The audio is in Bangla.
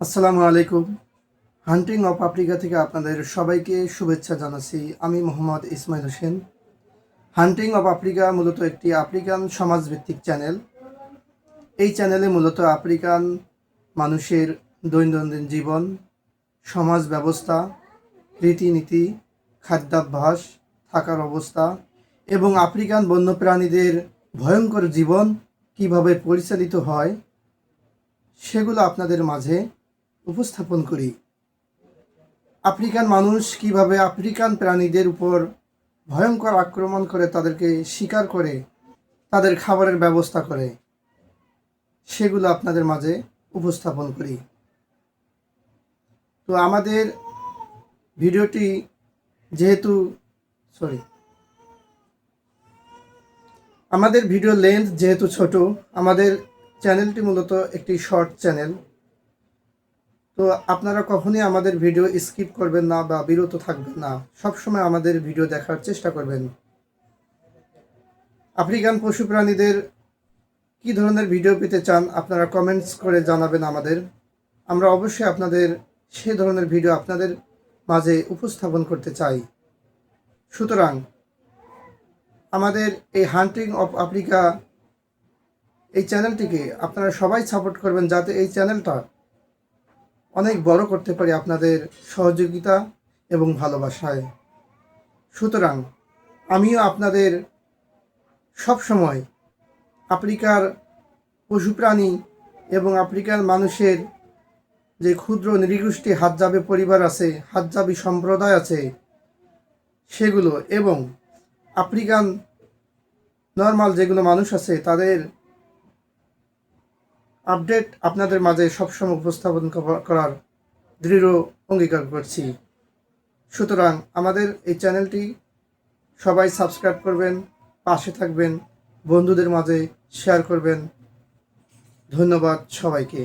আসসালামু আলাইকুম। হান্টিং অফ আফ্রিকা থেকে আপনাদের সবাইকে শুভেচ্ছা জানাচ্ছি। আমি মোহাম্মদ ইসমাইল হোসেন। হান্টিং অফ আফ্রিকা মূলত একটি আফ্রিকান সমাজভিত্তিক চ্যানেল। এই চ্যানেলে মূলত আফ্রিকান মানুষের দৈনন্দিন জীবন, সমাজ ব্যবস্থা, রীতিনীতি, খাদ্যাভ্যাস, থাকার অবস্থা এবং আফ্রিকান বন্যপ্রাণীদের ভয়ঙ্কর জীবন কিভাবে পরিচালিত হয় সেগুলো আপনাদের মাঝে উপস্থাপন করি। আফ্রিকান মানুষ কিভাবে আফ্রিকান প্রাণীদের উপর ভয়ঙ্কর আক্রমণ করে তাদেরকে শিকার করে তাদের খাবারের ব্যবস্থা করে সেগুলো আপনাদের মাঝে উপস্থাপন করি। তো আমাদের ভিডিওটি যেহেতু আমাদের ভিডিও লেন্থ যেহেতু ছোট, আমাদের চ্যানেলটি মূলত একটি শর্ট চ্যানেল। তো আপনারা কখনোই আমাদের ভিডিও স্কিপ করবেন না বা বিরত থাকবেন না, সবসময় আমাদের ভিডিও দেখার চেষ্টা করবেন। আফ্রিকান পশু প্রাণীদের কী ধরনের ভিডিও পেতে চান আপনারা কমেন্টস করে জানাবেন আমাদের। আমরা অবশ্যই আপনাদের সে ধরনের ভিডিও আপনাদের মাঝে উপস্থাপন করতে চাই। সুতরাং আমাদের এই হান্টিং অফ আফ্রিকা এই চ্যানেলটিকে আপনারা সবাই সাপোর্ট করবেন, যাতে এই চ্যানেলটা অনেক বড় করতে পারি আপনাদের সহযোগিতা এবং ভালোবাসায়। সুতরাং আমিও আপনাদের সব সময় আফ্রিকার পশু প্রাণী এবং আফ্রিকার মানুষের যে ক্ষুদ্র নৃগোষ্ঠী হাতজাবি পরিবার আছে, হাতজাবি সম্প্রদায় আছে সেগুলো, এবং আফ্রিকান নর্মাল যেগুলো মানুষ আছে তাদের আপডেট আপনাদের মাঝে সবসময় উপস্থাপন করার দৃঢ় অঙ্গীকার করছি। সুতরাং আমাদের এই চ্যানেলটি সবাই সাবস্ক্রাইব করবেন, পাশে থাকবেন, বন্ধুদের মাঝে শেয়ার করবেন। ধন্যবাদ সবাইকে।